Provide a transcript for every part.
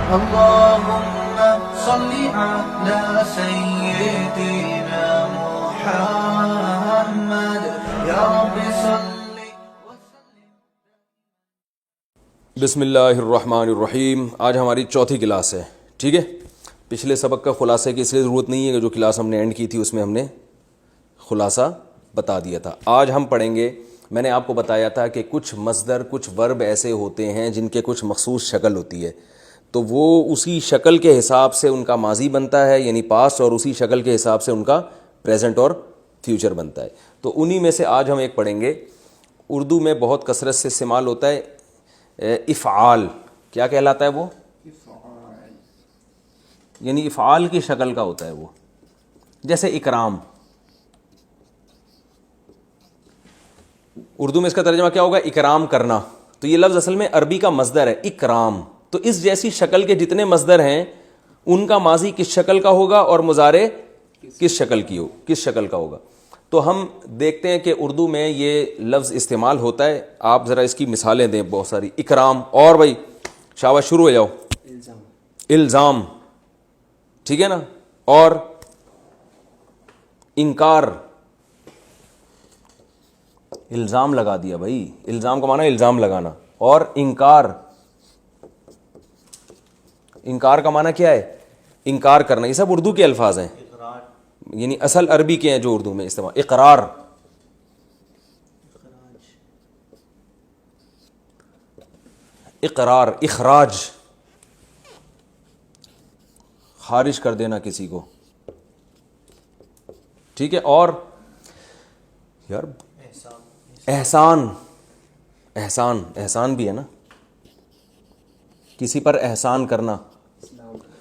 اللهم صل على سيدنا محمد یا رب صل وسلم. بسم اللہ الرحمن الرحیم. آج ہماری چوتھی کلاس ہے. ٹھیک ہے, پچھلے سبق کا خلاصے کی اس لیے ضرورت نہیں ہے کہ جو کلاس ہم نے اینڈ کی تھی اس میں ہم نے خلاصہ بتا دیا تھا. آج ہم پڑھیں گے, میں نے آپ کو بتایا تھا کہ کچھ مصدر کچھ ورب ایسے ہوتے ہیں جن کے کچھ مخصوص شکل ہوتی ہے, تو وہ اسی شکل کے حساب سے ان کا ماضی بنتا ہے یعنی پاسٹ, اور اسی شکل کے حساب سے ان کا پریزنٹ اور فیوچر بنتا ہے. تو انہی میں سے آج ہم ایک پڑھیں گے. اردو میں بہت کثرت سے استعمال ہوتا ہے افعال. کیا کہلاتا ہے وہ؟ یعنی افعال کی شکل کا ہوتا ہے وہ. جیسے اکرام, اردو میں اس کا ترجمہ کیا ہوگا؟ اکرام کرنا. تو یہ لفظ اصل میں عربی کا مصدر ہے اکرام. تو اس جیسی شکل کے جتنے مصدر ہیں ان کا ماضی کس شکل کا ہوگا اور مضارع کس شکل کا ہوگا. تو ہم دیکھتے ہیں کہ اردو میں یہ لفظ استعمال ہوتا ہے. آپ ذرا اس کی مثالیں دیں بہت ساری. اکرام, اور بھائی شاباش شروع ہو جاؤ. الزام, ٹھیک ہے نا, اور انکار. الزام لگا دیا بھائی, الزام کا معنی الزام لگانا. اور انکار, انکار کا معنی کیا ہے؟ انکار کرنا. یہ سب اردو کے الفاظ ہیں, یعنی اصل عربی کے ہیں جو اردو میں استعمال. اقرار, اقرار. اخراج, خارج کر دینا کسی کو, ٹھیک ہے. اور یار احسان, احسان, احسان بھی ہے نا, کسی پر احسان کرنا.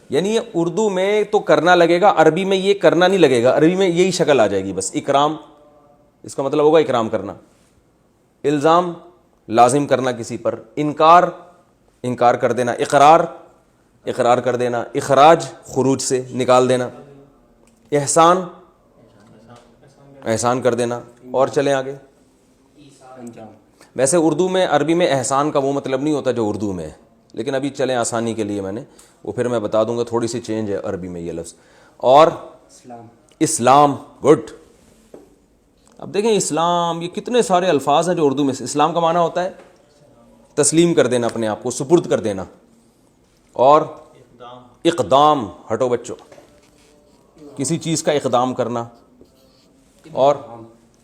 یعنی یہ اردو میں تو کرنا لگے گا, عربی میں یہ کرنا نہیں لگے گا. عربی میں یہی شکل آ جائے گی بس. اکرام اس کا مطلب ہوگا اکرام کرنا. الزام لازم کرنا کسی پر. انکار انکار کر دینا. اقرار اقرار کر دینا. اخراج خروج سے نکال دینا. احسان احسان کر دینا. اور چلیں آگے. ویسے اردو میں, عربی میں احسان کا وہ مطلب نہیں ہوتا جو اردو میں ہے, لیکن ابھی چلیں آسانی کے لیے میں نے وہ پھر میں بتا دوں گا. تھوڑی سی چینج ہے عربی میں یہ لفظ. اور اسلام, گڈ. اب دیکھیں اسلام, یہ کتنے سارے الفاظ ہیں جو اردو میں. اسلام کا معنی ہوتا ہے تسلیم کر دینا, اپنے آپ کو سپرد کر دینا. اور اقدام, ہٹو بچوں, کسی چیز کا اقدام کرنا. اور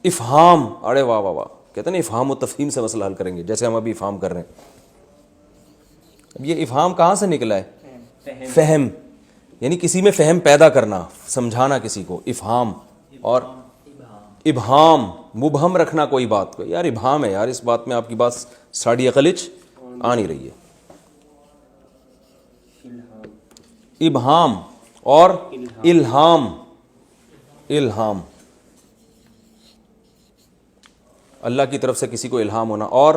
افہام, ارے واہ واہ واہ, کہتے ہیں نا افہام و تفہیم سے مسئلہ حل کریں گے, جیسے ہم ابھی افہام کر رہے ہیں. اب یہ افہام کہاں سے نکلا ہے؟ فہم, یعنی کسی میں فہم پیدا کرنا, سمجھانا کسی کو, افہام. اور ابہام, مبہم رکھنا کوئی بات کو. یار ابہام ہے یار, اس بات میں آپ کی بات ساڑھی عقلچ آ نہیں رہی ہے. ابہام. اور الہام, الہام اللہ کی طرف سے کسی کو الہام ہونا. اور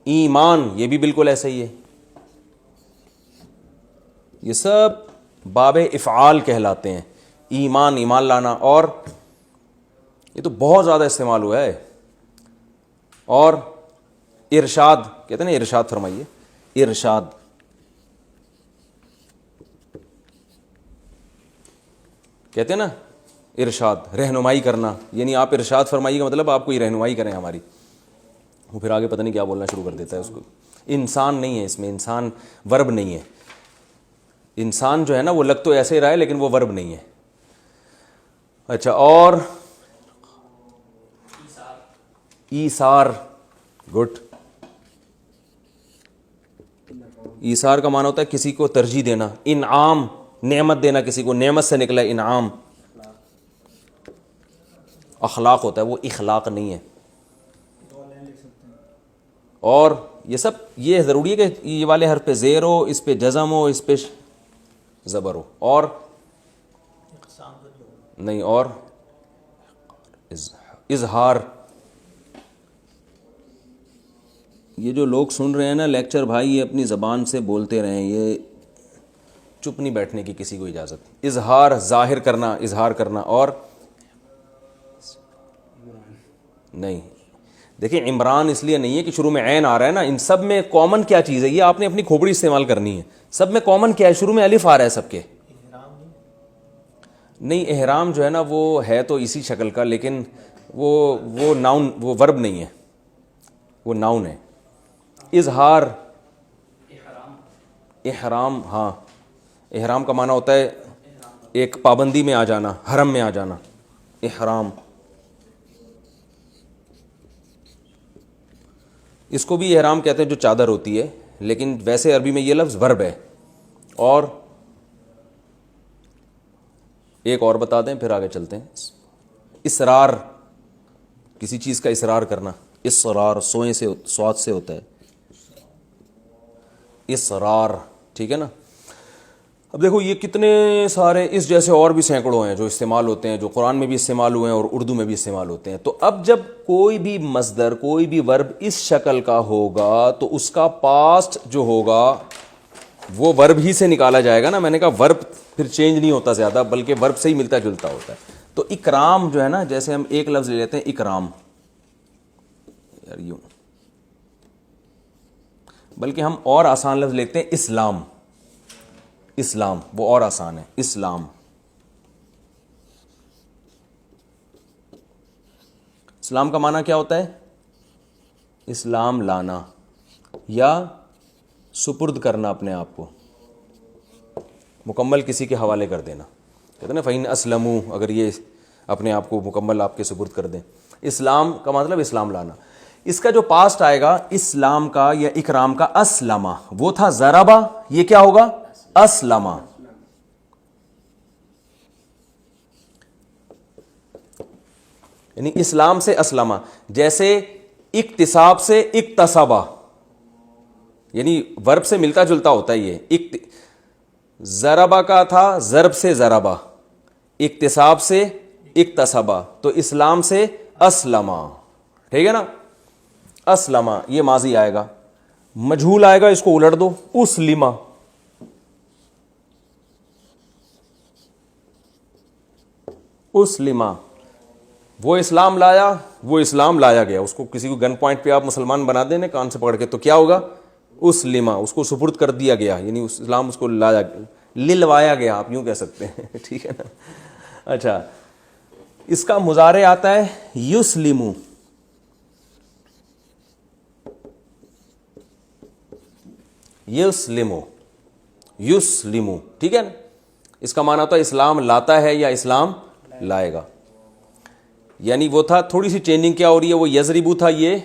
ایمان, یہ بھی بالکل ایسا ہی ہے. یہ سب باب افعال کہلاتے ہیں. ایمان, ایمان لانا. اور یہ تو بہت زیادہ استعمال ہوا ہے. اور ارشاد, کہتے ہیں نا ارشاد فرمائیے. ارشاد, کہتے ہیں نا ارشاد, رہنمائی کرنا. یعنی آپ ارشاد فرمائیے کا مطلب آپ کوئی رہنمائی کریں ہماری. وہ پھر آگے پتہ نہیں کیا بولنا شروع کر دیتا ہے اس کو. انسان نہیں ہے اس میں, انسان ورب نہیں ہے. انسان جو ہے نا وہ لگ تو ایسے رہا ہے لیکن وہ ورب نہیں ہے. اچھا, اور ایثار, گڈ. ایثار کا معنی ہوتا ہے کسی کو ترجیح دینا. انعام, نعمت دینا کسی کو, نعمت سے نکلا ہے انعام. اخلاق ہوتا ہے وہ, اخلاق نہیں ہے. اور یہ سب یہ ضروری ہے کہ یہ والے حرف پہ زیر ہو, اس پہ جزم ہو, اس پہ زبر ہو. اور نہیں, اور اظہار. یہ جو لوگ سن رہے ہیں نا لیکچر بھائی, یہ اپنی زبان سے بولتے رہیں, یہ چپ نہیں بیٹھنے کی کسی کو اجازت. اظہار, ظاہر کرنا, اظہار کرنا. اور نہیں, دیکھیں عمران اس لیے نہیں ہے کہ شروع میں عین آ رہا ہے نا, ان سب میں کامن کیا چیز ہے, یہ آپ نے اپنی کھوپڑی استعمال کرنی ہے. سب میں کامن کیا ہے, شروع میں الف آ رہا ہے سب کے. نہیں احرام جو ہے نا وہ ہے تو اسی شکل کا, لیکن وہ ناؤن, وہ ورب نہیں ہے, وہ ناؤن ہے. اظہار احرام, ہاں احرام کا معنی ہوتا ہے ایک پابندی میں آ جانا, حرم میں آ جانا, احرام. اس کو بھی احرام کہتے ہیں جو چادر ہوتی ہے, لیکن ویسے عربی میں یہ لفظ ورب ہے. اور ایک اور بتا دیں پھر آگے چلتے ہیں. اصرار, کسی چیز کا اصرار کرنا, اصرار سوئیں سے سواد سے ہوتا ہے, اصرار, ٹھیک ہے نا. اب دیکھو یہ کتنے سارے اس جیسے اور بھی سینکڑوں ہیں جو استعمال ہوتے ہیں, جو قرآن میں بھی استعمال ہوئے ہیں اور اردو میں بھی استعمال ہوتے ہیں. تو اب جب کوئی بھی مصدر, کوئی بھی ورب اس شکل کا ہوگا تو اس کا پاسٹ جو ہوگا وہ ورب ہی سے نکالا جائے گا نا. میں نے کہا ورب پھر چینج نہیں ہوتا زیادہ, بلکہ ورب سے ہی ملتا جلتا ہوتا ہے. تو اکرام جو ہے نا, جیسے ہم ایک لفظ لے لیتے ہیں اکرام, یار یوں, بلکہ ہم اور آسان لفظ لیتے ہیں اسلام. اسلام وہ اور آسان ہے, اسلام. اسلام کا معنی کیا ہوتا ہے؟ اسلام لانا یا سپرد کرنا اپنے آپ کو, مکمل کسی کے حوالے کر دینا. کہتے ہیں نا فَإِنْ أَسْلَمُوا, اگر یہ اپنے آپ کو مکمل آپ کے سپرد کر دیں. اسلام کا مطلب اسلام لانا. اس کا جو پاسٹ آئے گا اسلام کا یا اکرام کا, اسلمہ, وہ تھا ضربہ, یہ کیا ہوگا؟ اسلمہ. یعنی اسلام سے اسلمہ, جیسے اکتساب سے اکتسبہ, یعنی ورب سے ملتا جلتا ہوتا ہے یہ. ضربہ کا تھا ضرب سے ضربہ, اکتساب سے اکتسبہ, تو اسلام سے اسلمہ, ٹھیک ہے نا. اسلمہ یہ ماضی آئے گا. مجھول آئے گا, اس کو الٹ دو, اسلمہ. اسلمہ وہ اسلام لایا, وہ اسلام لایا گیا. اس کو کسی کو گن پوائنٹ پہ آپ مسلمان بنا دینے کان سے پکڑ کے, تو کیا ہوگا؟ اسلمہ, اس کو سپرد کر دیا گیا, یعنی اسلام اس کو لایا, للوایا گیا, آپ یوں کہہ سکتے ہیں, ٹھیک ہے نا. اچھا, اس کا مضارع آتا ہے یسلمو. یسلمو, یسلمو, ٹھیک ہے نا. اس کا معنی ہوتا ہے اسلام لاتا ہے یا اسلام لائے گا. یعنی وہ تھا, تھوڑی سی چینجنگ کیا ہو رہی ہے, وہ یزربو تھا, یہ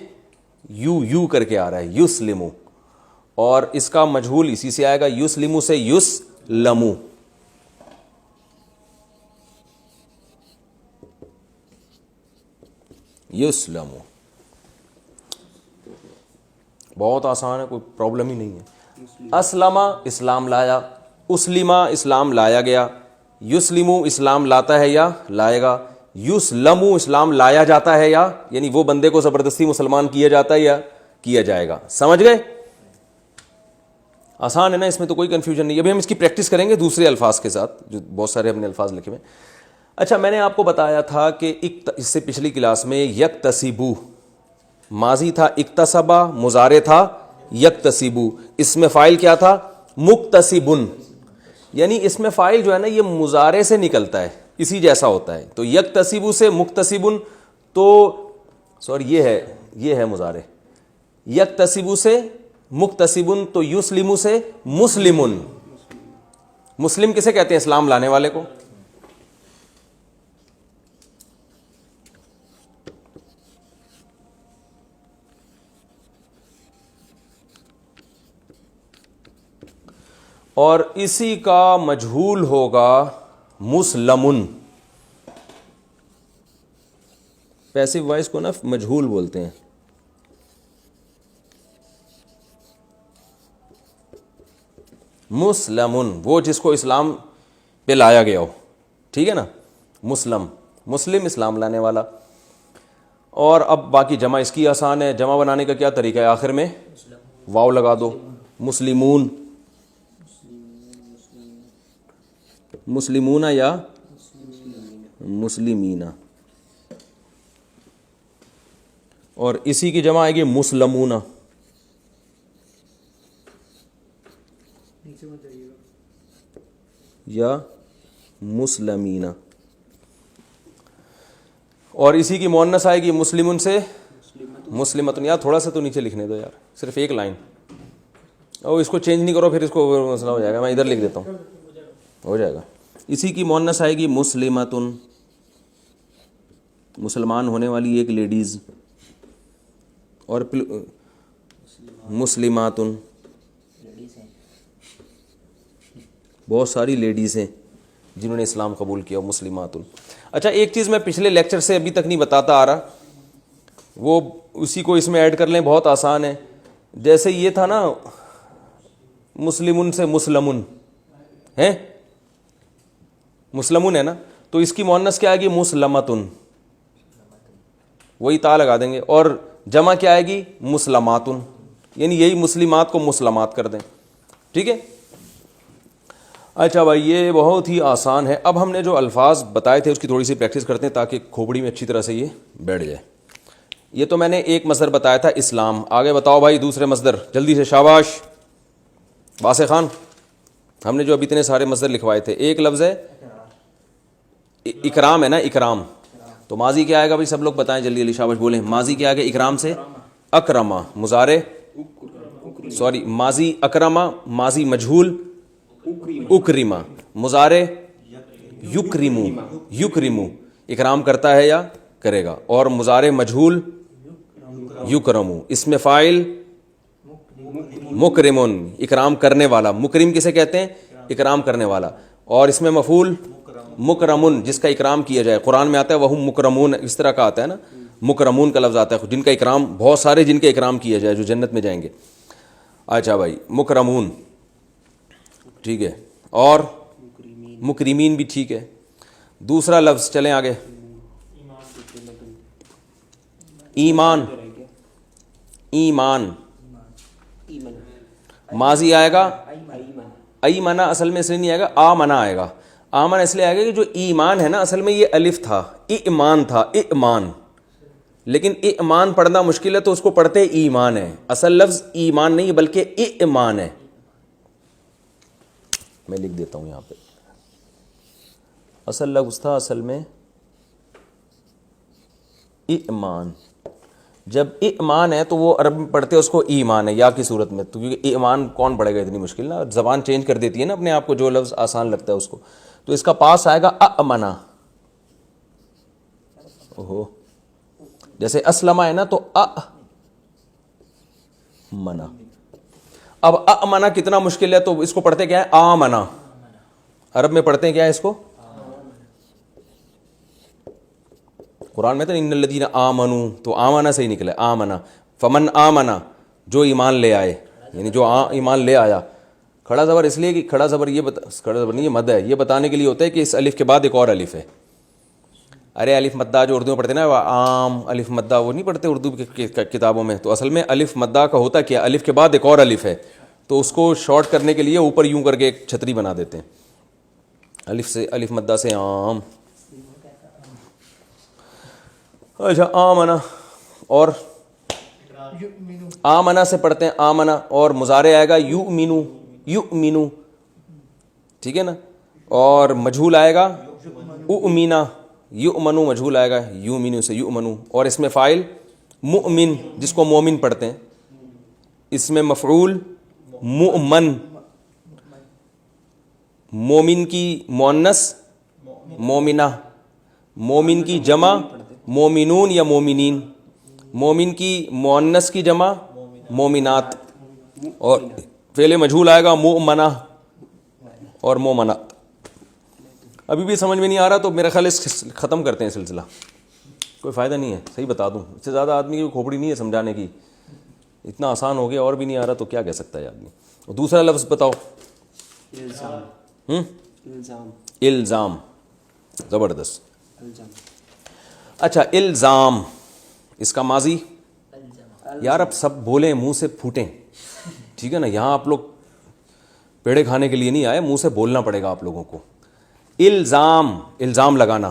یو کر کے آ رہا ہے, یسلمو. اور اس کا مجہول اسی سے آئے گا, یسلمو سے یسلمو. یسلمو بہت آسان ہے, کوئی پرابلم ہی نہیں ہے. اسلمہ اسلام لایا, اسلمہ اسلام لایا گیا, یسلمو اسلام لاتا ہے یا لائے گا, یسلمو اسلام لایا جاتا ہے یا, یعنی وہ بندے کو زبردستی مسلمان کیا جاتا ہے یا کیا جائے گا. سمجھ گئے؟ آسان ہے نا, اس میں تو کوئی کنفیوژن نہیں. ابھی ہم اس کی پریکٹس کریں گے دوسرے الفاظ کے ساتھ, جو بہت سارے ہم نے الفاظ لکھے ہوئے. اچھا, میں نے آپ کو بتایا تھا کہ اس سے پچھلی کلاس میں یکتسبو, ماضی تھا اکتسبہ, مضارع تھا یکتسبو, اس میں فاعل کیا تھا؟ مکتسبن. یعنی اس میں فاعل جو ہے نا یہ مضارع سے نکلتا ہے, اسی جیسا ہوتا ہے. تو یکتسبو سے مکتسبن, تو سوری یہ ہے مضارع. یکتسبو سے مکتسبن, تو یسلمو سے مسلمن. مسلم کسے کہتے ہیں؟ اسلام لانے والے کو. اور اسی کا مجہول ہوگا مسلمن. پیسو وائس کو نا مجہول بولتے ہیں. مسلمن وہ جس کو اسلام پہ لایا گیا ہو, ٹھیک ہے نا. مسلم, مسلم اسلام لانے والا. اور اب باقی جمع اس کی آسان ہے. جمع بنانے کا کیا طریقہ ہے؟ آخر میں واو لگا دو, مسلمون, مسلمون یا مسلمین. اور اسی کی جمع آئے گی مسلمون یا مسلمین. اور اسی کی مؤنث آئے گی مسلمن سے مسلمتن. یار تھوڑا سا تو نیچے لکھنے دو یار, صرف ایک لائن. اور اس کو چینج نہیں کرو پھر اس کو مسئلہ ہو جائے گا. میں ادھر لکھ دیتا ہوں, ہو جائے گا. اسی کی مؤنث آئے گی مسلمتن, مسلمان ہونے والی ایک لیڈیز. اور مسلماتن, بہت ساری لیڈیز ہیں جنہوں نے اسلام قبول کیا. مسلماتن. اچھا ایک چیز میں پچھلے لیکچر سے ابھی تک نہیں بتاتا آ رہا, وہ اسی کو اس میں ایڈ کر لیں, بہت آسان ہے. جیسے یہ تھا نا مسلمن سے مسلمن ہے, مسلمن ہے نا, تو اس کی مؤنث کیا آئے گی مسلمتن, وہی تا لگا دیں گے. اور جمع کیا آئے گی مسلماتن, یعنی یہی مسلمات کو مسلمات کر دیں. ٹھیک ہے. اچھا بھائی یہ بہت ہی آسان ہے. اب ہم نے جو الفاظ بتائے تھے اس کی تھوڑی سی پریکٹس کرتے ہیں تاکہ کھوپڑی میں اچھی طرح سے یہ بیٹھ جائے. یہ تو میں نے ایک مصدر بتایا تھا اسلام. آگے بتاؤ بھائی دوسرے مصدر جلدی سے, شاباش واسع خان. ہم نے جو ابھی اتنے سارے مصدر لکھوائے تھے, ایک لفظ ہے اکرام ہے نا, اکرام. تو ماضی کیا آئے گا بھائی سب لوگ بتائیں جلدی جلدی, شاباش بولیں. ماضی کیا آئے گا اکرام سے اکرما, مضارع سوری ماضی اکرما, ماضی مجہول اکرما, مضارع یکرمو, یکرمو اکرام کرتا ہے یا کرے گا. اور مضارع مجہول یکرمو, اس میں فاعل مکرمون اکرام کرنے والا. مکرم کسے کہتے ہیں؟ اکرام کرنے والا. اور اس میں مفعول مکرمون جس کا اکرام کیا جائے. قرآن میں آتا ہے وہم مکرمون, اس طرح کا آتا ہے نا, مکرمون کا لفظ آتا ہے جن کا اکرام, بہت سارے جن کا اکرام کیا جائے جو جنت میں جائیں گے. اچھا بھائی مکرمون ٹھیک ہے, اور مکرمین بھی ٹھیک ہے. دوسرا لفظ چلیں آگے, ایمان. ایمان ماضی آئے گا ایمنا, اصل میں اس لیے نہیں آئے گا, آمنا آئے گا. آمن اس لیے آئے گا کہ جو ایمان ہے نا اصل میں یہ الف تھا, ایمان تھا, ایمان. لیکن ایمان پڑھنا مشکل ہے تو اس کو پڑھتے ایمان ہے. اصل لفظ ایمان نہیں بلکہ ایمان ہے. میں لکھ دیتا ہوں یہاں پہ, اصل لفظ تھا اصل میں ایمان. جب ایمان ہے تو وہ عرب میں پڑھتے اس کو ایمان ہے یا کی صورت میں, تو کیونکہ ایمان کون پڑھے گا اتنی مشکل نا, زبان چینج کر دیتی ہے نا اپنے آپ کو, جو لفظ آسان لگتا ہے اس کو. تو اس کا پاس آئے گا امنا. اوہو, جیسے اسلمہ ہے نا تو منا. اب امنا کتنا مشکل ہے, تو اس کو پڑھتے کیا ہے آمنا. عرب میں پڑھتے ہیں کیا ہے اس کو, قرآن میں تو ان الذین آمنوا, تو آمنا سے ہی نکلا آمنا. فمن آمنا جو ایمان لے آئے, یعنی جو ایمان لے آیا. کھڑا زبر اس لیے کہ کھڑا زبر یہ کھڑا زبر نہیں, یہ مد ہے, یہ بتانے کے لیے ہوتا ہے کہ اس الف کے بعد ایک اور الف ہے. ارے الف مدہ جو اردو میں پڑھتے ہیں نا, عام الف مدہ وہ نہیں پڑھتے اردو کی کتابوں میں, تو اصل میں الف مدہ کا ہوتا کیا, الف کے بعد ایک اور الف ہے, تو اس کو شارٹ کرنے کے لیے اوپر یوں کر کے ایک چھتری بنا دیتے ہیں. الف سے الف مدہ سے عام. اچھا آمنا, اور آمنا سے پڑھتے ہیں آمنا, اور مضارع آئے گا یؤمنو, یؤمنو ٹھیک ہے نا. اور مجہول آئے گا اؤمنا, یؤمنو مجہول آئے گا یؤمنو سے یؤمنو. اور اس میں فاعل مؤمن جس کو مومن پڑھتے ہیں, اس میں مفعول مؤمن. مومن کی مؤنث مومنہ, مومن کی جمع مومنون یا مومنین, مومن کی مؤنث کی جمع مومنات. اور فعل مجہول آئے گا مؤمنہ اور مومنہ. ابھی بھی سمجھ میں نہیں آ رہا تو میرا خیال اس ختم کرتے ہیں سلسلہ, کوئی فائدہ نہیں ہے. صحیح بتا دوں, اس سے زیادہ آدمی کی کھوپڑی نہیں ہے سمجھانے کی, اتنا آسان ہو گیا اور بھی نہیں آ رہا تو کیا کہہ سکتا ہے آدمی. اور دوسرا لفظ بتاؤ, الزام. زبردست. اچھا الزام, اس کا ماضی, یار اب سب بولیں منہ سے پھوٹیں, ٹھیک ہے نا. یہاں آپ لوگ پیڑے کھانے کے لیے نہیں آئے, منہ سے بولنا پڑے گا آپ لوگوں کو. الزام, الزام لگانا,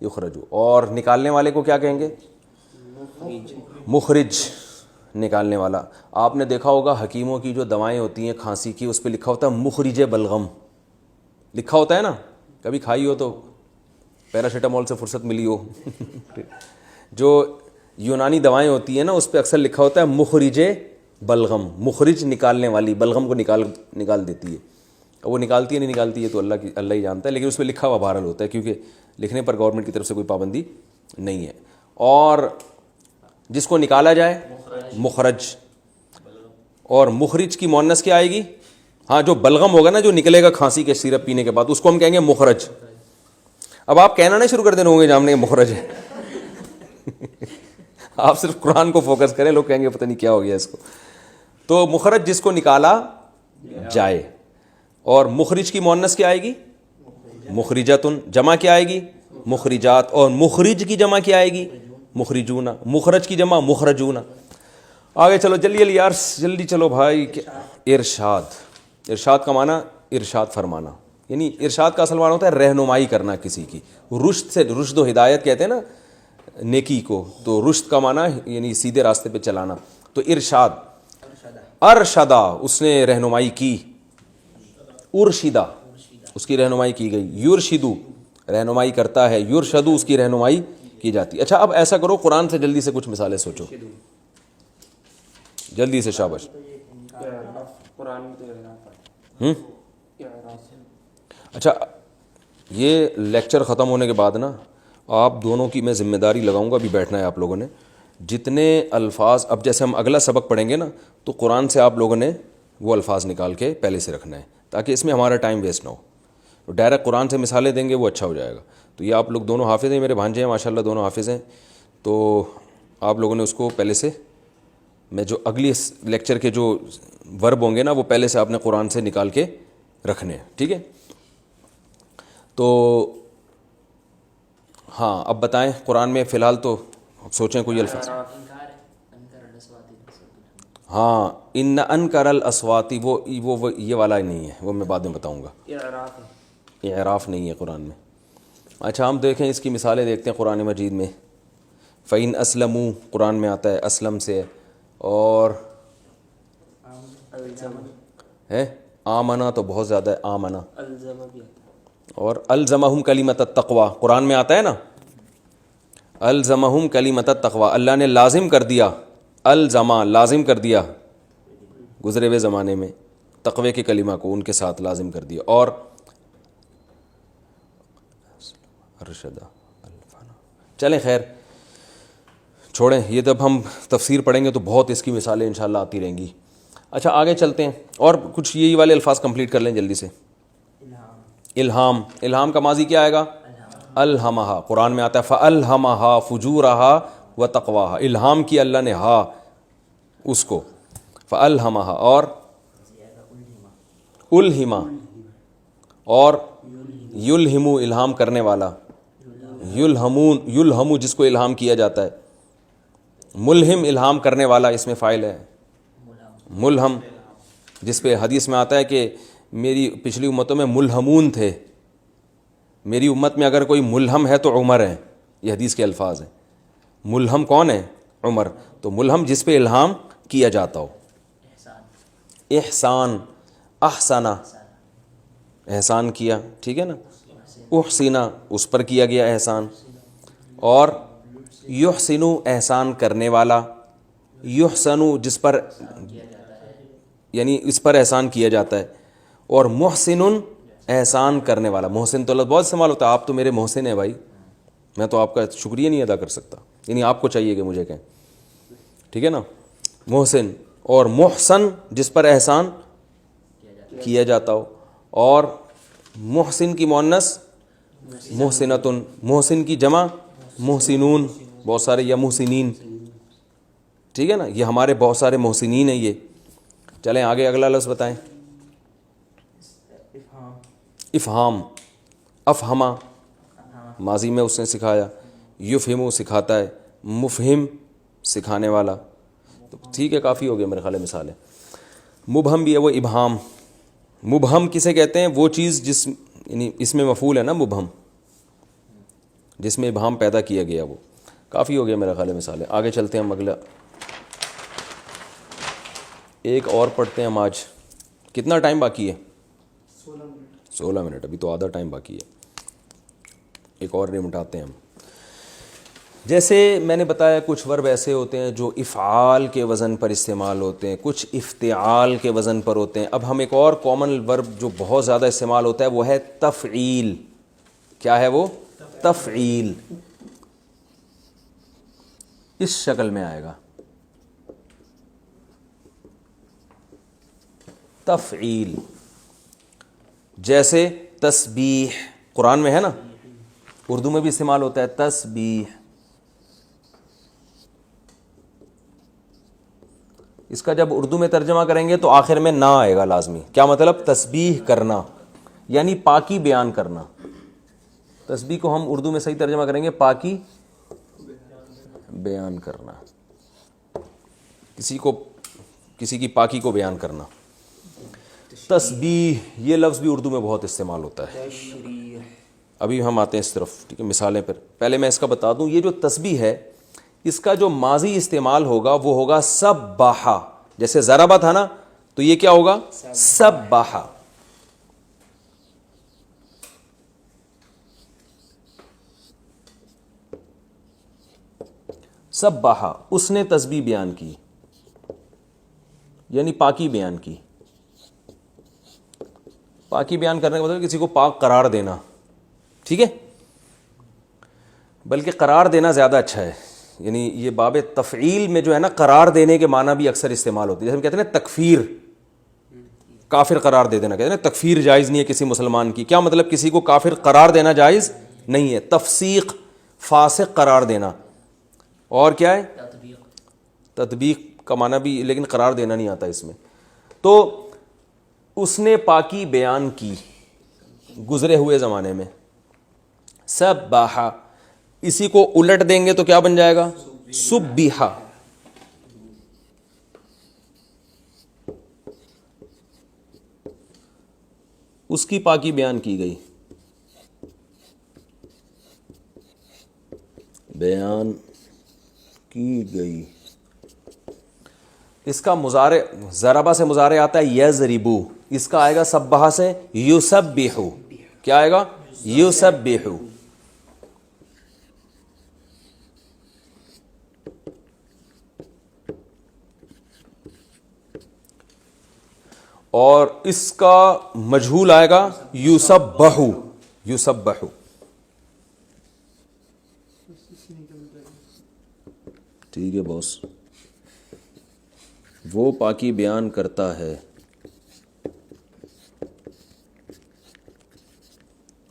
یخرجو. اور نکالنے والے کو کیا کہیں گے؟ مخرج، نکالنے والا. آپ نے دیکھا ہوگا حکیموں کی جو دوائیں ہوتی ہیں کھانسی کی، اس پہ لکھا ہوتا ہے مخرج بلغم، لکھا ہوتا ہے نا. کبھی کھائی ہو تو پیراسیٹامول سے فرصت ملی ہو جو یونانی دوائیں ہوتی ہیں نا اس پہ اکثر لکھا ہوتا ہے مخرج بلغم. مخرج نکالنے والی، بلغم کو نکال دیتی ہے. وہ نکالتی ہے نہیں نکالتی ہے تو اللہ ہی جانتا ہے، لیکن اس پہ لکھا ہوا بہرحال ہوتا ہے کیونکہ لکھنے پر گورنمنٹ کی طرف سے کوئی پابندی نہیں ہے. اور جس کو نکالا جائے مخرج. اور مخرج کی مؤنث کیا آئے گی؟ ہاں جو بلغم ہوگا نا، جو نکلے گا کھانسی کے سیرپ پینے کے بعد، اس کو ہم کہیں گے مخرج. اب آپ کہنا نہیں شروع کر دینا ہوں گے جامنے مخرج ہے آپ صرف قرآن کو فوکس کریں، لوگ کہیں گے پتہ نہیں کیا ہو گیا اس کو. تو مخرج جس کو نکالا جائے. اور مخرج کی مؤنث کیا آئے گی؟ مخرجاتن. جمع کیا آئے گی؟ مخرجات. اور مخرج کی جمع کیا آئے گی؟ مخرجون. مخرج کی جمع مخرجون. آگے چلو جلدی جلدی یار، جلدی چلو بھائی. ارشاد. ارشاد کا معنی ارشاد فرمانا، یعنی ارشاد کا اصل معنی ہوتا ہے رہنمائی کرنا کسی کی. رشد سے، رشد و ہدایت کہتے ہیں نا نیکی کو، تو رشد کا معنی یعنی سیدھے راستے پہ چلانا. تو ارشاد، ارشدہ اس نے رہنمائی کی، ارشدہ اس کی رہنمائی کی گئی. یرشدو رہنمائی کرتا ہے، یرشدو اس کی رہنمائی کی جاتی. اچھا اب ایسا کرو، قرآن سے جلدی سے کچھ مثالیں سوچو، جلدی سے شاباش. اچھا یہ لیکچر ختم ہونے کے بعد نا آپ دونوں کی میں ذمہ داری لگاؤں گا، ابھی بیٹھنا ہے آپ لوگوں نے. جتنے الفاظ اب جیسے ہم اگلا سبق پڑھیں گے نا تو قرآن سے آپ لوگوں نے وہ الفاظ نکال کے پہلے سے رکھنا ہے تاکہ اس میں ہمارا ٹائم ویسٹ نہ ہو. تو ڈائریکٹ قرآن سے مثالیں دیں گے وہ اچھا ہو جائے گا. تو یہ آپ لوگ دونوں حافظ ہیں، میرے بھانجے ہیں ماشاءاللہ دونوں حافظ ہیں. تو آپ لوگوں نے اس کو پہلے سے، میں جو اگلی لیکچر کے جو ورب ہوں گے نا وہ پہلے سے آپ نے قرآن سے نکال کے رکھنے ہیں، ٹھیک ہے. تو ہاں اب بتائیں قرآن میں فی الحال تو سوچیں کوئی الفاظ. ہاں ان انکر الاصواتی، وہ یہ والا نہیں ہے، وہ میں بعد میں بتاؤں گا. اعراف نہیں ہے قرآن میں. اچھا ہم دیکھیں اس کی مثالیں دیکھتے ہیں قرآن مجید میں. فَإِنْ أَسْلَمُوا قرآن میں آتا ہے اسلم سے، اور ہے آمنا تو بہت زیادہ ہے آمنا. اور الزمہم کلمۃ التقوی قرآن میں آتا ہے نا، الزمہم کلمۃ التقوی اللہ نے لازم کر دیا، الزما لازم کر دیا گزرے ہوئے زمانے میں تقوی کے کلمہ کو ان کے ساتھ لازم کر دیا. اور ارشدہ الفنا. چلیں خیر چھوڑیں یہ، جب ہم تفسیر پڑھیں گے تو بہت اس کی مثالیں انشاءاللہ آتی رہیں گی. اچھا آگے چلتے ہیں اور کچھ یہی والے الفاظ کمپلیٹ کر لیں جلدی سے. الہام. الہام کا ماضی کیا آئے گا؟ الہمہا. قرآن میں آتا ہے فَأَلْهَمَهَا فُجُورَهَا وَتَقْوَاهَا. الہام کی اللہ نے ہا اس کو، فَأَلْهَمَهَا. اور الہما، اور یلہمو الہام کرنے والا، یلہمون یلہمو جس کو الہام کیا جاتا ہے. ملہم الہام کرنے والا اس میں فاعل ہے. ملہم جس پہ حدیث میں آتا ہے کہ میری پچھلی امتوں میں ملہمون تھے، میری امت میں اگر کوئی ملہم ہے تو عمر ہے. یہ حدیث کے الفاظ ہیں. ملہم کون ہے؟ عمر. تو ملہم جس پہ الہام کیا جاتا ہو. احسان، احسنا احسان کیا، ٹھیک ہے نا. احسنا اس پر کیا گیا احسان. اور یحسنو احسان کرنے والا، یحسنو جس پر یعنی اس پر احسان کیا جاتا ہے. اور محسن احسان کرنے والا. محسن تو لفظ بہت استعمال ہوتا ہے، آپ تو میرے محسن ہیں بھائی، میں تو آپ کا شکریہ نہیں ادا کر سکتا، یعنی آپ کو چاہیے کہ مجھے کہیں، ٹھیک ہے نا. محسن. اور محسن جس پر احسان کیا جاتا ہو. اور محسن کی مؤنث محسنتن، محسن کی جمع محسنون، بہت سارے، یا محسنین، ٹھیک ہے نا. یہ ہمارے بہت سارے محسنین ہیں یہ. چلیں آگے اگلا لفظ بتائیں. افہام. افہما ماضی میں اس نے سکھایا. یفہمو سکھاتا ہے. مفہم سکھانے والا. تو ٹھیک ہے کافی ہو گیا میرے خیال ہے مثال ہے. مبہم بھی ہے وہ ابہام. مبہم کسے کہتے ہیں؟ وہ چیز جس یعنی اس میں مفعول ہے نا مبہم. جس میں ابہام پیدا کیا گیا. وہ کافی ہو گیا میرا خیال ہے مثالیں. آگے چلتے ہیں ہم اگلا ایک اور پڑھتے ہیں ہم. آج کتنا ٹائم باقی ہے؟ 16 منٹ. ابھی تو آدھا ٹائم باقی ہے. ایک اور نمٹاتے ہیں ہم. جیسے میں نے بتایا کچھ ورب ایسے ہوتے ہیں جو افعال کے وزن پر استعمال ہوتے ہیں, کچھ افتعال کے وزن پر ہوتے ہیں. اب ہم ایک اور کامن ورب جو بہت زیادہ استعمال ہوتا ہے وہ ہے تفعیل. کیا ہے وہ؟ تفعیل. اس شکل میں آئے گا تفعیل. جیسے تسبیح قرآن میں ہے نا, اردو میں بھی استعمال ہوتا ہے تسبیح. اس کا جب اردو میں ترجمہ کریں گے تو آخر میں نہ آئے گا لازمی. کیا مطلب؟ تسبیح کرنا یعنی پاکی بیان کرنا. تسبیح کو ہم اردو میں صحیح ترجمہ کریں گے پاکی بیان کرنا, کسی کی پاکی کو بیان کرنا. تسبیح یہ لفظ بھی اردو میں بہت استعمال ہوتا ہے. ابھی ہم آتے ہیں اس طرف, ٹھیک ہے, مثالیں پر. پہلے میں اس کا بتا دوں, یہ جو تسبیح ہے اس کا جو ماضی استعمال ہوگا وہ ہوگا سبحا. جیسے ضربہ تھا نا, تو یہ کیا ہوگا؟ سبحا. سبحا اس نے تسبیح بیان کی یعنی پاکی بیان کی. پاکی بیان کرنے کا مطلب کسی کو پاک قرار دینا. ٹھیک ہے, بلکہ قرار دینا زیادہ اچھا ہے. یعنی یہ باب تفعیل میں جو ہے نا قرار دینے کے معنی بھی اکثر استعمال ہوتی ہے. جیسے ہم کہتے ہیں نا تکفیر, کافر قرار دے دینا. کہتے ہیں نا تکفیر جائز نہیں ہے کسی مسلمان کی. کیا مطلب؟ کسی کو کافر قرار دینا جائز نہیں ہے. تفسیق فاسق قرار دینا. اور کیا ہے؟ تطبیق کا معنی بھی, لیکن قرار دینا نہیں آتا اس میں. تو اس نے پاکی بیان کی گزرے ہوئے زمانے میں. سبحا, اسی کو الٹ دیں گے تو کیا بن جائے گا؟ سبحا. اس کی پاکی بیان کی گئی, بیان کی گئی. اس کا مضارع ضربہ سے مضارع آتا ہے یضربو. اس کا آئے گا سبحا سے یسبحو. کیا آئے گا؟ یسبحو. اور اس کا مجہول آئے گا یسبحو. یسبحو. ٹھیک ہے باس, وہ پاکی بیان کرتا ہے,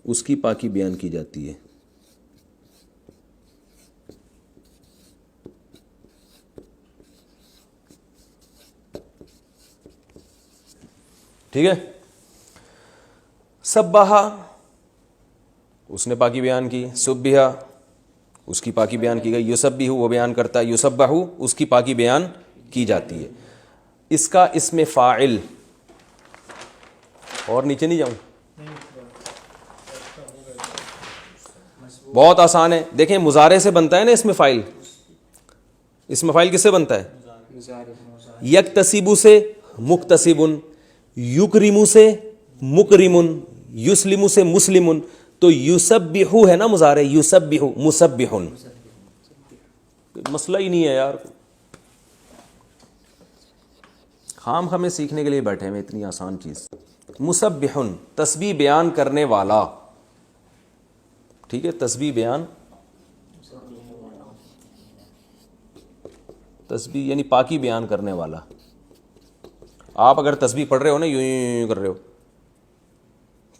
اس کی پاکی بیان کی جاتی ہے. ٹھیک ہے. سبحا اس نے پاکی بیان کی, سبحا اس کی پاکی بیان کی گئی, یسبحو وہ بیان کرتا ہے, یسبحو اس کی پاکی بیان کی جاتی ہے. اس کا اسم فاعل, اور نیچے نہیں جاؤں, بہت آسان ہے. دیکھیں مضارع سے بنتا ہے نا اسم فاعل. اسم فاعل کس سے بنتا ہے؟ یکتسبو سے مکتسبن, یکرمو سے مکرمن, یسلمو سے مسلمن. تو یسبحو ہے نا مضارع, یسبحو مسبحن. مسئلہ ہی نہیں ہے یار, خام ہمیں سیکھنے کے لیے بیٹھے ہیں اتنی آسان چیز. مسبحن تسبیح بیان کرنے والا. ٹھیک ہے, تسبیح بیان, تسبیح یعنی پاکی بیان کرنے والا. آپ اگر تسبیح پڑھ رہے ہو نا, یوں کر رہے ہو,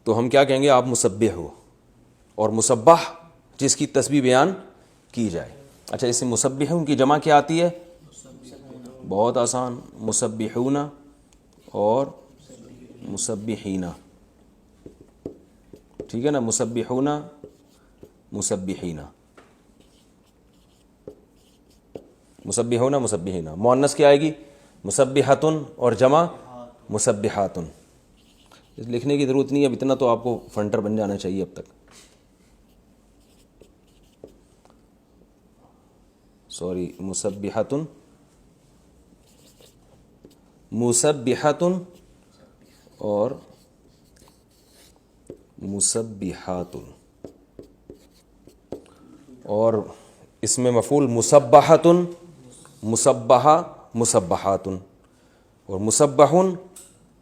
تو ہم کیا کہیں گے؟ آپ مسبح ہو. اور مسبح جس کی تسبیح بیان کی جائے. اچھا, اس سے مسبحون کی جمع کیا آتی ہے؟ بہت آسان, مسبحون اور مسبحین. ٹھیک ہے نا, مسبحون مسبحین, مسبحون مسبحین. مؤنث کیا آئے گی؟ مسبحاتن, اور جمع مسبحاتن. لکھنے کی ضرورت نہیں ہے, اب اتنا تو آپ کو فنٹر بن جانا چاہیے اب تک. سوری مسبحتن، مسبحتن اور مسبحاتن، اور اس میں مفعول مسبحتن، مسبحہ، مسبحاتن، اور مسبحن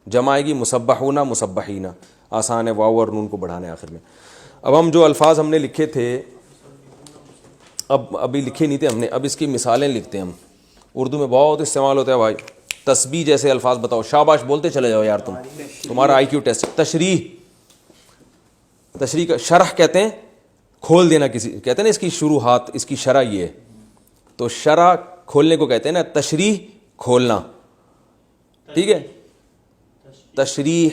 جمع آئے گی مسبحون، مسبحین، آسان ہے، واو اور نون کو بڑھانے آخر میں۔ اب ہم جو الفاظ ہم نے لکھے تھے، ابھی لکھے نہیں تھے ہم نے، اب اس کی مثالیں لکھتے ہیں ہم۔ اردو میں بہت استعمال ہوتا ہے بھائی، تسبیح جیسے الفاظ بتاؤ، شاباش بولتے چلے جاؤ یار، تمہارا آئی کیو ٹیسٹ۔ تشریح، تشریح کا شرح کہتے ہیں کھول دینا کسی، کہتے ہیں نا اس کی شروحات، اس کی شرح یہ ہے، تو شرح کھولنے کو کہتے ہیں نا، تشریح کھولنا، ٹھیک ہے، تشریح۔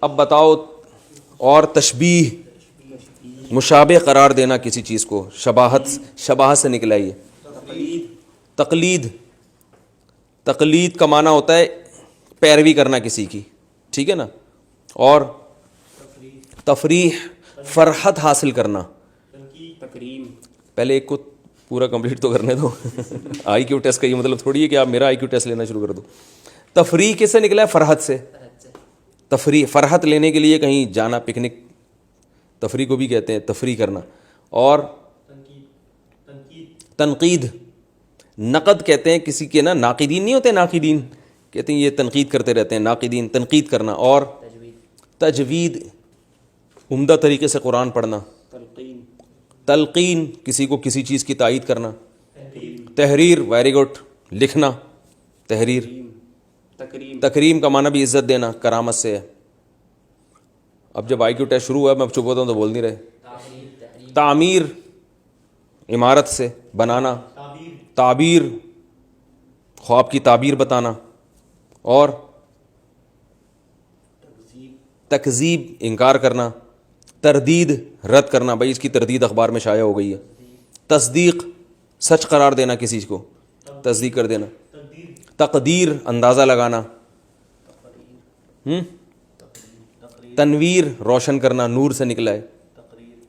اب بتاؤ، اور تشبیہ، مشابہ قرار دینا کسی چیز کو، شباہت، شباہت سے نکلا یہ۔ تقلید، تقلید کا معنی ہوتا ہے پیروی کرنا کسی کی، ٹھیک ہے نا، اور تفریح، فرحت حاصل کرنا۔ پہلے ایک کو پورا کمپلیٹ تو کرنے دو۔ آئی کیو ٹیسٹ کا یہ مطلب تھوڑی ہے کہ آپ میرا آئی کیو ٹیسٹ لینا شروع کر دو۔ تفریح کس سے نکلا ہے؟ فرحت سے۔ تفریح، فرحت لینے کے لیے کہیں جانا، پکنک، تفریح کو بھی کہتے ہیں تفریح کرنا۔ اور تنقید، نقد کہتے ہیں کسی کے نا، ناقدین نہیں ہوتے، ناقدین کہتے ہیں یہ تنقید کرتے رہتے ہیں، ناقدین، تنقید کرنا۔ اور تجوید، عمدہ طریقے سے قرآن پڑھنا۔ تلقین، کسی کو کسی چیز کی تائید کرنا۔ تحریر، ویری گڈ، لکھنا، تحریر۔ تکریم کا معنی بھی عزت دینا، کرامت سے ہے۔ اب جب آئی کیو ٹیسٹ شروع ہوا، میں اب چپ ہوتا ہوں تو بول نہیں رہے۔ تعمیر، عمارت سے بنانا۔ تعبیر، خواب کی تعبیر بتانا۔ اور تکذیب، انکار کرنا۔ تردید، رد کرنا، بھائی اس کی تردید اخبار میں شائع ہو گئی ہے۔ تصدیق، سچ قرار دینا کسی کو، تصدیق کر دینا۔ تقدیر، اندازہ لگانا۔ تنویر، روشن کرنا، نور سے نکلا ہے۔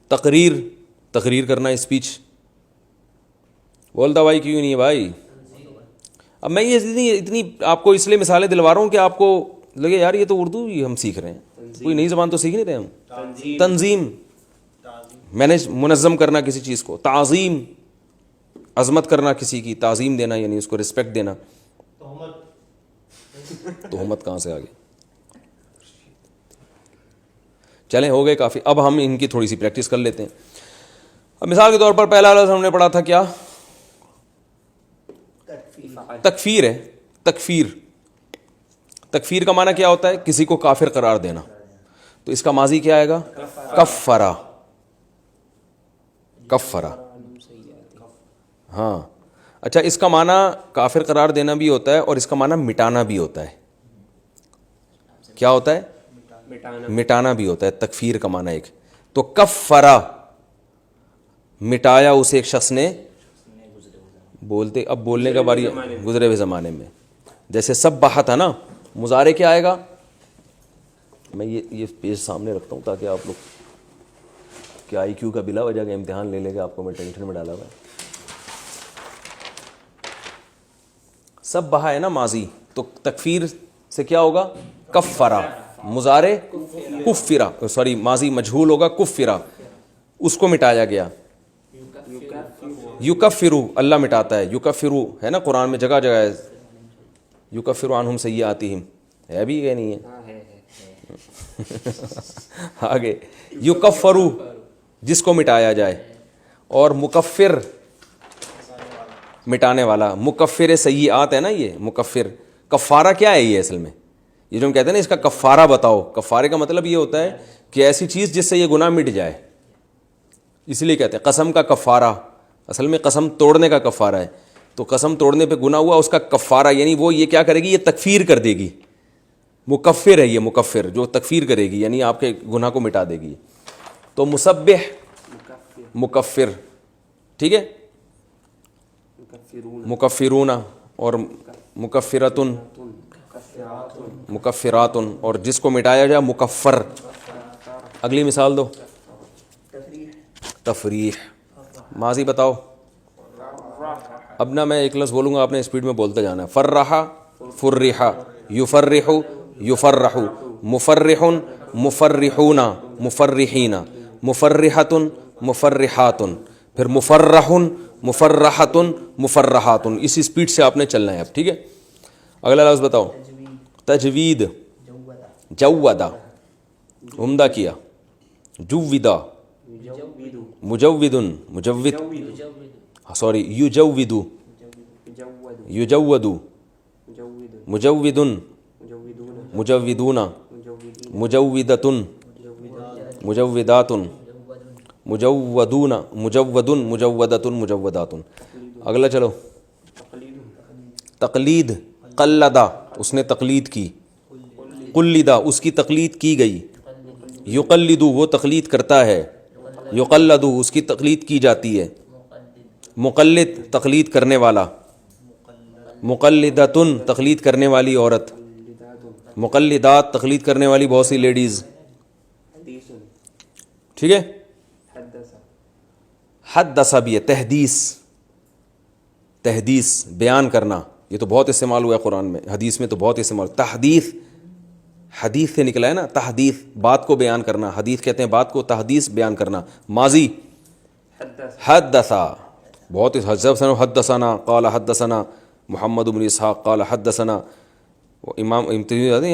تقریر، تقریر کرنا، اسپیچ۔ بولتا بھائی کیوں نہیں ہے بھائی؟ اب میں یہ اتنی آپ کو اس لیے مثالیں دلوا رہا ہوں کہ آپ کو لگے یار یہ تو اردو ہی ہم سیکھ رہے ہیں، کوئی نئی زبان تو سیکھ نہیں رہے ہم۔ تنظیم، مینج، منظم کرنا کسی چیز کو۔ تعظیم، عظمت کرنا کسی کی، تعظیم دینا یعنی اس کو رسپیکٹ دینا۔ تہمت کہاں سے آ گئی؟ چلیں ہو گئے کافی، اب ہم ان کی تھوڑی سی پریکٹس کر لیتے ہیں۔ اب مثال کے طور پر پہلا لفظ ہم نے پڑھا تھا کیا؟ تکفیر ہے۔ تکفیر، تکفیر کا معنی کیا ہوتا ہے؟ کسی کو کافر قرار دینا۔ تو اس کا ماضی کیا آئے گا؟ کفرا، کفرا، ہاں۔ اچھا، اس کا معنی کافر قرار دینا بھی ہوتا ہے اور اس کا معنی مٹانا بھی ہوتا ہے۔ کیا ہوتا ہے؟ مٹانا بھی ہوتا ہے، تکفیر کا معنی ایک تو کفرا، مٹایا اسے ایک شخص نے، بولتے اب بولنے کا باری گزرے ہوئے زمانے میں، جیسے سبحہ تھا نا، مضارع کیا آئے گا؟ میں یہ پیج سامنے رکھتا ہوں تاکہ آپ لوگ کہ آئی کیو کا بلا وجہ کا امتحان لے لے گا، آپ کو میں ٹینشن میں ڈالا ہوا ہے۔ سبحہ ہے نا ماضی، تو تکفیر سے کیا ہوگا؟ کفرا، مضارع کفرا، سوری ماضی مجہول ہوگا کفرا، اس کو مٹایا گیا۔ یکفرو، اللہ مٹاتا ہے، یکفرو ہے نا قرآن میں جگہ جگہ ہے، یکفر عنہم سیئاتہم، ہے بھی یا نہیں ہے؟ آگے یکفرو، جس کو مٹایا جائے، اور مکفر، مٹانے والا، مکفر سیئات ہے نا، یہ مکفر۔ کفارہ کیا ہے یہ اصل میں؟ یہ جو ہم کہتے ہیں نا اس کا کفارہ بتاؤ، کفارے کا مطلب یہ ہوتا ہے کہ ایسی چیز جس سے یہ گناہ مٹ جائے، اس لیے کہتے ہیں قسم کا کفارہ، اصل میں قسم توڑنے کا کفارہ ہے۔ تو قسم توڑنے پہ گناہ ہوا، اس کا کفارہ یعنی وہ یہ کیا کرے گی؟ یہ تکفیر کر دے گی، مکفر ہے یہ، مکفر جو تکفیر کرے گی یعنی آپ کے گناہ کو مٹا دے گی۔ تو مسبح، مکفر، ٹھیک ہے، مکفرون اور مکفراتن، مکفراتن، اور جس کو مٹایا جائے مکفر۔ اگلی مثال دو۔ تفریح، ماضی بتاؤ۔ اب نا میں ایک لفظ بولوں گا، آپ نے اسپیڈ میں بولتے جانا ہے. فرحا فرحا، یفرح یفرح، مفرح مفرحون مفرحین، مفرحۃ مفرحات، پھر مفرح مفرحۃ مفرحات. اسی اسپیڈ سے آپ نے چلنا ہے اب. ٹھیک ہے، اگلا لفظ بتاؤ. تجوید، جودا عمدہ کیا، جودا مجود مجود، سوری یجود یجود، مجود مجودون، مجودۃ مجودات، مجودون مجود مجودۃ مجودات. اگلا چلو. تقلید، قلدا اس نے تقلید کی، قلدا اس کی تقلید کی گئی. یقلد وہ تقلید کرتا ہے، یقلد اس کی تقلید کی جاتی ہے. مقلد تقلید کرنے والا، مقلدۃ تقلید کرنے والی عورت، مقلدات تقلید کرنے والی بہت سی لیڈیز. ٹھیک ہے. حدث بھی ہے، تحدیث، تحدیث بیان کرنا، یہ تو بہت استعمال ہوا ہے قرآن میں، حدیث میں تو بہت استعمال. تحدیث حدیث سے نکلا ہے نا، تحدیث بات کو بیان کرنا، حدیث کہتے ہیں بات کو، تحدیث بیان کرنا. ماضی حدثا، بہت حدثنا قال حدثنا محمد بن اسحاق قال حدثنا امام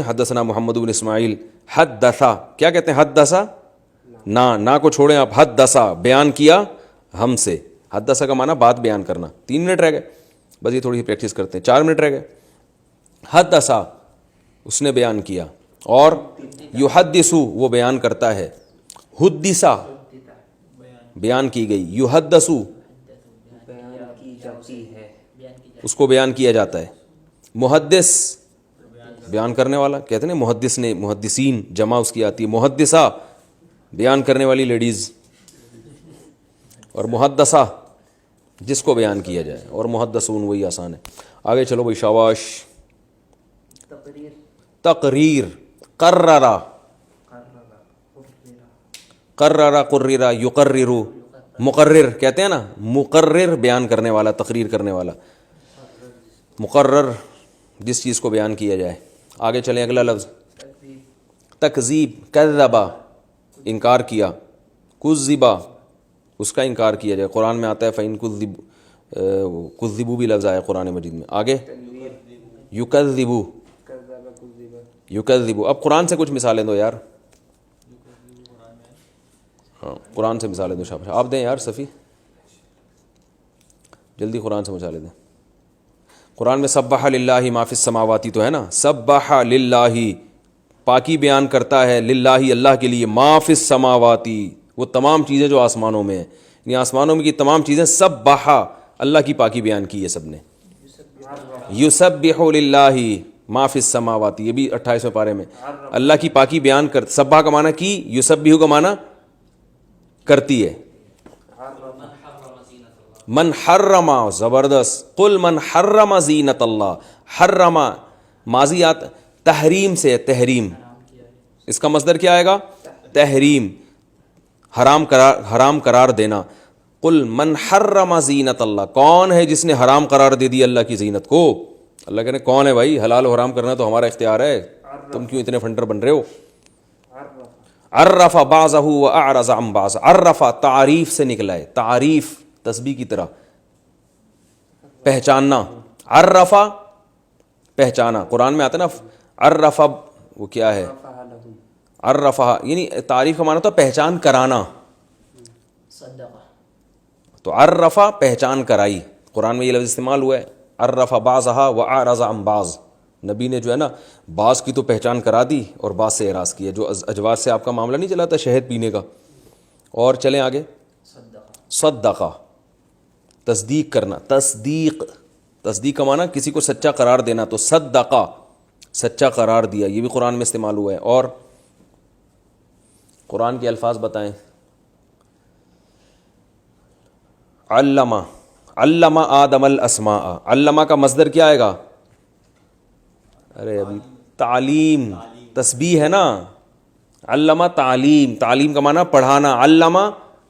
حدثنا محمد بن اسماعیل. حدثا کیا کہتے ہیں؟ حدثا نا کو چھوڑیں آپ، حدثا بیان کیا ہم سے. حدثا کا معنی بات بیان کرنا. 3 منٹ رہ گئے بس، یہ تھوڑی سی پریکٹس کرتے ہیں. 4 منٹ رہ گئے. حدثا اس نے بیان کیا، اور یحدثو وہ بیان کرتا ہے. حدثا بیان کی گئی، یحدثو اس کو بیان کیا جاتا ہے. محدث بیان کرنے والا، کہتے ہیں محدث نے، محدثین جمع اس کی آتی ہے. محدثہ بیان کرنے والی لیڈیز، اور محدثہ جس کو بیان کیا جائے، اور محدثون وہی آسان ہے. آگے چلو بھائی، شاباش. تقریر، قررا قررا قررا یقرر، مقرر کہتے ہیں نا، مقرر بیان کرنے والا، تقریر کرنے والا. مقرر جس چیز کو بیان کیا جائے. آگے چلیں، اگلا لفظ. تکذیب، کذبا انکار کیا، کذبا اس کا انکار کیا جائے. قرآن میں آتا ہے فَإِن کذبوا بھی لفظ آیا قرآن مجید میں. آگے یکذبو، یکذبو. اب قرآن سے کچھ مثالیں دو یار. ہاں قرآن سے مثالیں دو. شاباش، آپ دیں یار صفی، جلدی قرآن سے مثالیں دیں. قرآن میں سبح للہ ما فی السماواتی تو ہے نا، سبح للہ پاکی بیان کرتا ہے، للہ اللہ کے لیے، ما فی السماواتی وہ تمام چیزیں جو آسمانوں میں ہیں، یعنی آسمانوں میں کی تمام چیزیں، سبح اللہ کی پاکی بیان کی ہے سب نے. یسبح للہ ما فی السماواتی، یہ بھی 28ویں پارے میں اللہ کی پاکی بیان کر. سبح کا معنی کی، یسبح کا معنی کرتی ہے. من حرم، زبردست. قل من حرم زینت اللہ، حرم ماضیات تحریم سے، تحریم اس کا مصدر کیا آئے گا؟ تحریم، حرام قرار دینا. قل من حرم زینت اللہ، کون ہے جس نے حرام قرار دے دی اللہ کی زینت کو؟ اللہ کہنے کون ہے بھائی؟ حلال و حرام کرنا تو ہمارا اختیار ہے، تم کیوں اتنے فنڈر بن رہے ہو؟ عرف بعضہ واعرض عن بعض، عرف تعریف سے نکلا ہے، تعریف تسبیح کی طرح، پہچاننا. عرفا پہچانا، قرآن میں آتا ہے نا عرفا، وہ کیا ہے؟ عرفا یعنی تعریف کا معنی ہوتا ہے پہچان کرانا. تو عرفا پہچان کرائی، قرآن میں یہ لفظ استعمال ہوا ہے. عرفا بعضها واعرض عن بعض، نبی نے جو ہے نا بعض کی تو پہچان کرا دی اور بعض سے اعراض کیا. جو اجواز سے آپ کا معاملہ نہیں چلا تھا شہد پینے کا. اور چلیں آگے. صدقہ تصدیق کرنا، تصدیق، تصدیق کا معنی کسی کو سچا قرار دینا. تو صدقہ سچا قرار دیا، یہ بھی قرآن میں استعمال ہوا ہے. اور قرآن کے الفاظ بتائیں. علمہ، علمہ آدم الاسماء، علمہ کا مصدر کیا آئے گا؟ ارے ابھی تعلیم، تسبیح ہے نا. علمہ تعلیم، تعلیم کا معنی پڑھانا. علمہ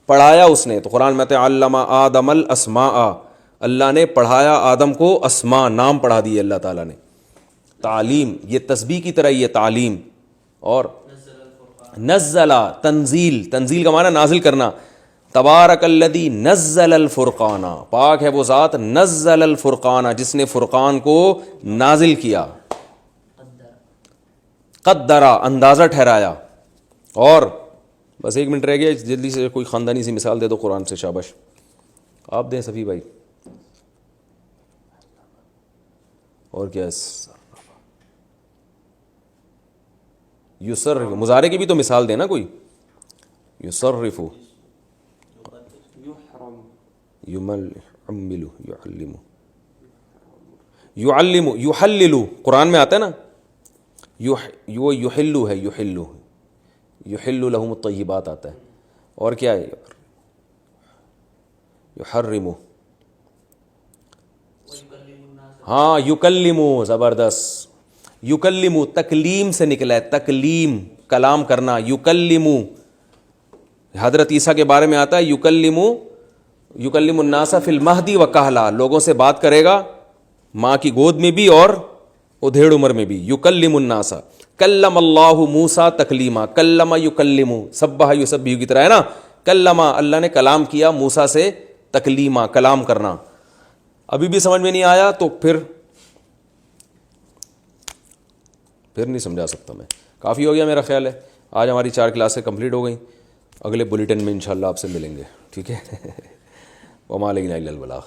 پڑھایا اس نے. تو قرآن میں آتا ہے علمہ آدم الاسماء، اللہ نے پڑھایا آدم کو اسماء، نام پڑھا دیے اللہ تعالیٰ نے. تعلیم یہ تسبیح کی طرح یہ تعلیم. اور نزلہ تنزیل، تنزیل کا معنی نازل کرنا. تبارک الذی نزل الفرقان، پاک ہے وہ ذات نزل الفرقان جس نے فرقان کو نازل کیا. قدرا اندازہ ٹھہرایا. اور بس 1 منٹ رہ گیا، جلدی سے کوئی خاندانی سی مثال دے دو قرآن سے. شاباش آپ دیں صفی بھائی. اور کیا یصرف، مضارع کی بھی تو مثال دینا کوئی. یصرف، یعمل، یعلم، یحلل، قرآن میں آتا ہے نا. یحلو ہے، یحلو، یحل لہم الطیبات آتا ہے. اور کیا ہے؟ یحرم، ہاں یکلمو، زبردست. یکلمو تکلیم سے نکلا ہے، تکلیم کلام کرنا. یکلمو حضرت عیسیٰ کے بارے میں آتا ہے یکلمو، یکلم الناس فی المہدی و کہلا، لوگوں سے بات کرے گا ماں کی گود میں بھی اور ادھیڑ عمر میں بھی. یکلم الناس. کلم اللہ موسیٰ تکلیما، کلم یکلم، سبح یسبح کی طرح ہے نا. کلم، اللہ نے کلام کیا موسیٰ سے تکلیما، کلام کرنا. ابھی بھی سمجھ میں نہیں آیا تو پھر نہیں سمجھا سکتا میں. کافی ہو گیا میرا خیال ہے. آج ہماری 4 کلاسیں کمپلیٹ ہو گئیں. اگلے بلیٹن میں انشاءاللہ آپ سے ملیں گے. ٹھیک ہے. وما علینا الا البلاغ.